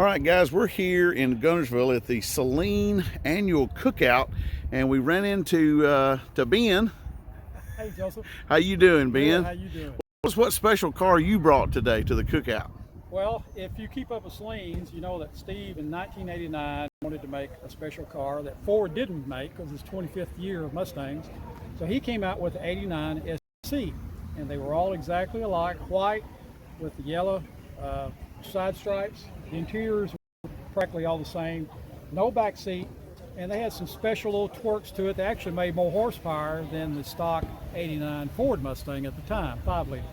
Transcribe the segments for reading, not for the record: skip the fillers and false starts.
right, guys, we're here in Guntersville at the Saleen annual cookout, and we ran into to Ben. Hey, Joseph. How you doing, Ben? Good, how you doing? What special car you brought today to the cookout? Well, if you keep up with Saleens, you know that Steve in 1989 wanted to make a special car that Ford didn't make because it's 25th year of Mustangs. So he came out with the 89 SSC, and they were all exactly alike, white with the yellow side stripes. The interiors were practically all the same, no back seat, and they had some special little twerks to it. They actually made more horsepower than the stock 89 Ford Mustang at the time, 5-liter.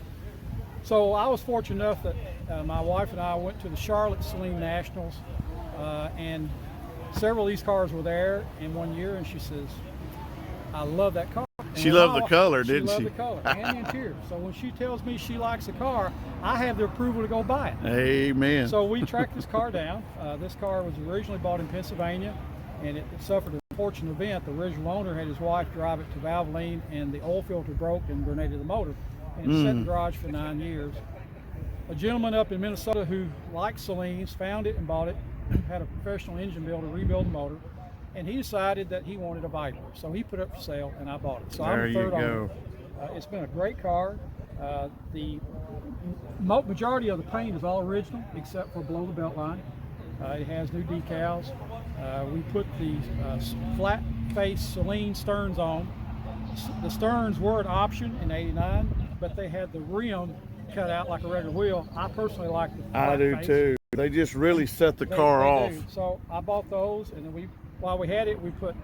So I was fortunate enough that my wife and I went to the Charlotte Saleen Nationals, and several of these cars were there in one year, and she says, I love that car. She loved the color, didn't she? She loved the color and the interior. So when she tells me she likes a car, I have the approval to go buy it. Amen. So we tracked this car down. This car was originally bought in Pennsylvania, and it suffered an unfortunate event. The original owner had his wife drive it to Valvoline, and the oil filter broke and grenaded the motor. And it sat in the garage for 9 years. A gentleman up in Minnesota who liked Saleens found it and bought it, had a professional engine builder rebuild the motor, and he decided that he wanted a Viper. So he put it up for sale, and I bought it. So there I'm a third owner. you go. It's been a great car. The majority of the paint is all original except for below the belt line. It has new decals. We put the flat face Saleen sterns on. The sterns were an option in '89, but they had the rim cut out like a regular wheel. I personally like the flat I do face. too. They just really set the car They off. do. So I bought those, and then while we had it, we put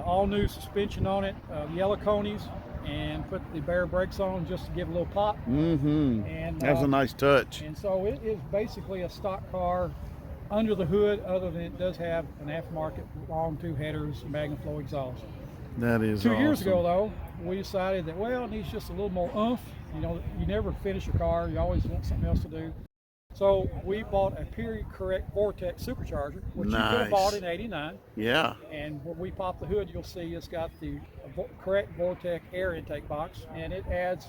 all new suspension on it, yellow conies, and put the bare brakes on just to give a little pop. Mm-hmm. And that's a nice touch. And so it is basically a stock car under the hood, other than it does have an aftermarket long two headers, Magnum flow exhaust. That is 2 awesome. years ago, though, we decided that, well, it needs just a little more oomph. You know, you never finish a car. You always want something else to do. So we bought a period correct Vortex Supercharger, which you could have bought in '89. Yeah. And when we pop the hood, you'll see it's got the correct Vortex air intake box, and it adds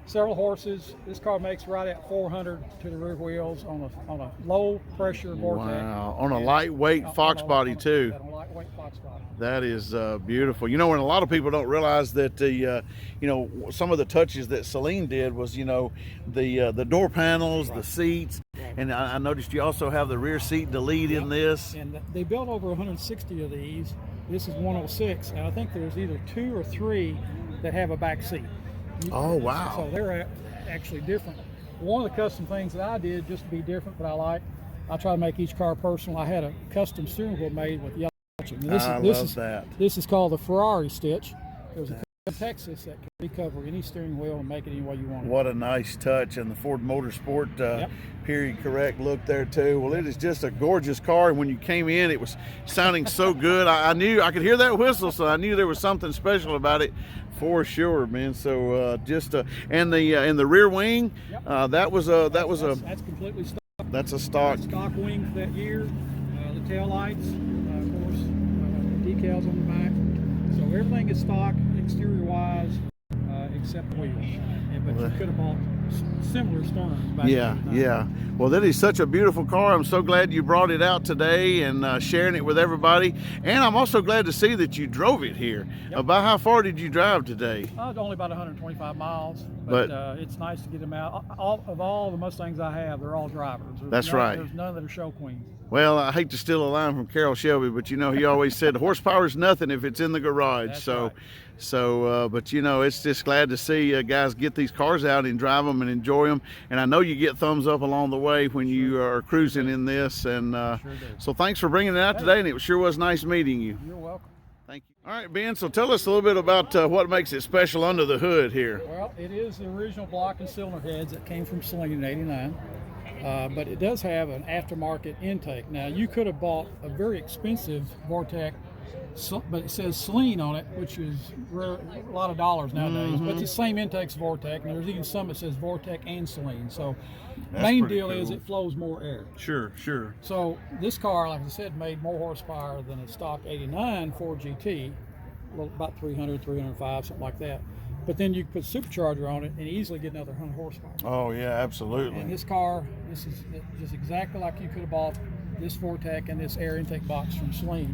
several horses. This car makes right at 400 to the rear wheels on a low pressure Vortex. Wow. On a lightweight Fox body too. On a lightweight Fox body. That is beautiful. You know, and a lot of people don't realize that you know, some of the touches that Saleen did was, you know, the door panels, the seats, and I noticed you also have the rear seat delete in this. And they built over 160 of these. This is 106, and I think there's either 2 or 3 that have a back seat. Oh, wow. So they're actually different. One of the custom things that I did, just to be different, but I try to make each car personal. I had a custom steering wheel made with yellow stitching. I love that. This is called the Ferrari stitch. There's a company in Texas that can recover any steering wheel and make it any way you want it. What a nice touch, and the Ford Motorsport period correct look there too. Well, it is just a gorgeous car, and when you came in, it was sounding so good. I knew I could hear that whistle, so I knew there was something special about it. For sure, man. So and the rear wing, that's completely stock. That's a stock Wing for that year. The tail lights, of course, decals on the back. So everything is stock exterior wise, except the wheels. But you could have bought similar sterns back then. Yeah. Well, that is such a beautiful car. I'm so glad you brought it out today and sharing it with everybody. And I'm also glad to see that you drove it here. Yep. About how far did you drive today? Only about 125 miles, but it's nice to get them out. All the Mustangs I have, they're all drivers. That's right. There's none that are show queens. Well, I hate to steal a line from Carroll Shelby, but you know, he always said horsepower is nothing if it's in the garage. That's so, right. But you know, it's just glad to see guys get these cars out and drive them and enjoy them. And I know you get thumbs up along the way when you are cruising in this. And so thanks for bringing it out today. And it sure was nice meeting you. You're welcome. Thank you. All right, Ben, so tell us a little bit about what makes it special under the hood here. Well, it is the original block and cylinder heads that came from Saleen in '89. But it does have an aftermarket intake. Now, you could have bought a very expensive Vortex, but it says Saleen on it, which is a lot of dollars nowadays. But it's the same intake's Vortex, and there's even some that says Vortex and Saleen. So main deal is it flows more air. Sure. So this car, like I said, made more horsepower than a stock '89 Ford GT, about 300, 305, something like that. But then you put supercharger on it and easily get another 100 horsepower. Oh yeah, absolutely. And this car, this is just exactly like you could have bought this Vortex and this air intake box from Saleen.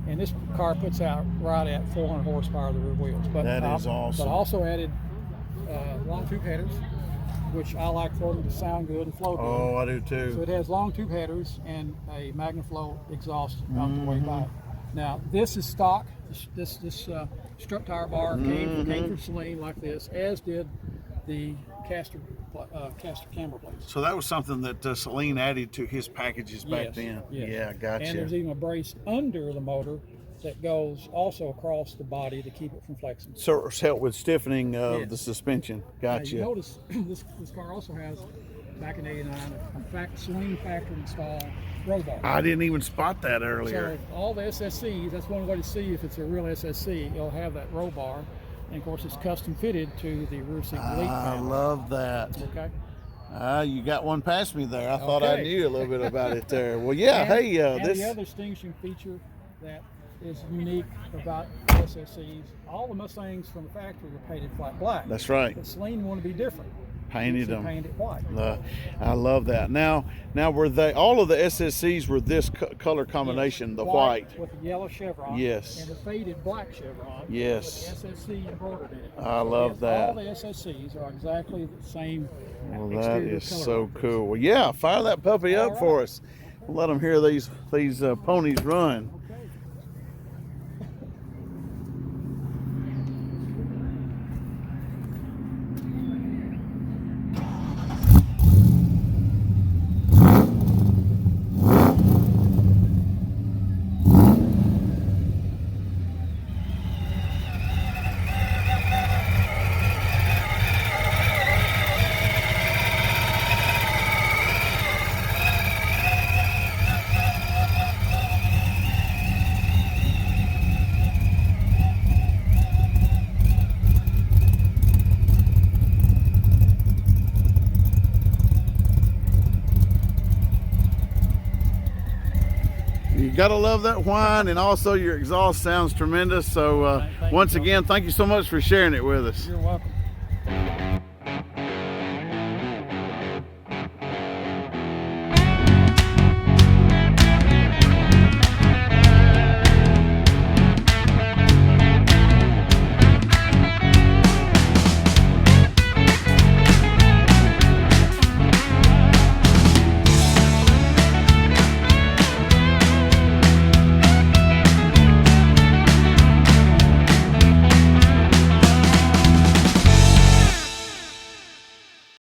And this car puts out right at 400 horsepower of the rear wheels. But that is awesome. But also added long tube headers, which I like for them to sound good and flow good. Oh, I do too. So it has long tube headers and a MagnaFlow exhaust on the way by. Now this is stock. This strut tire bar came from Saleen like this, as did the caster camber plates. So that was something that Saleen added to his packages back then. Yes. Yeah, gotcha. And there's even a brace under the motor that goes also across the body to keep it from flexing. So it's helped with stiffening of the suspension. Gotcha. Now, you notice this car also has, back in '89, a Saleen factory installed roll bar. I didn't even spot that earlier. So all the SSCs, that's one way to see if it's a real SSC. It'll have that roll bar, and of course it's custom fitted to the rear seat delete I panel. love that. Okay. You got one past me there. I thought I Okay. knew a little bit about it there. Well, yeah. And This. the other distinguishing feature that is unique about SSCs, all the Mustangs from the factory were painted flat black. That's right. But Saleen wanted to be different. Painted So them. painted it white. I love that. Now were they all of the SSCs were this color combination, the white? with the yellow chevron. Yes. And the faded black chevron. Yes. With the SSC embroidered in it. I love that. All the SSCs are exactly the same. Well, that exterior is color so like this. cool. Well, yeah, fire that puppy up All for right. us. We'll let them hear these ponies run. Okay. You gotta love that whine, and also your exhaust sounds tremendous. So Thank you, once Joe. again, thank you so much for sharing it with us. You're welcome.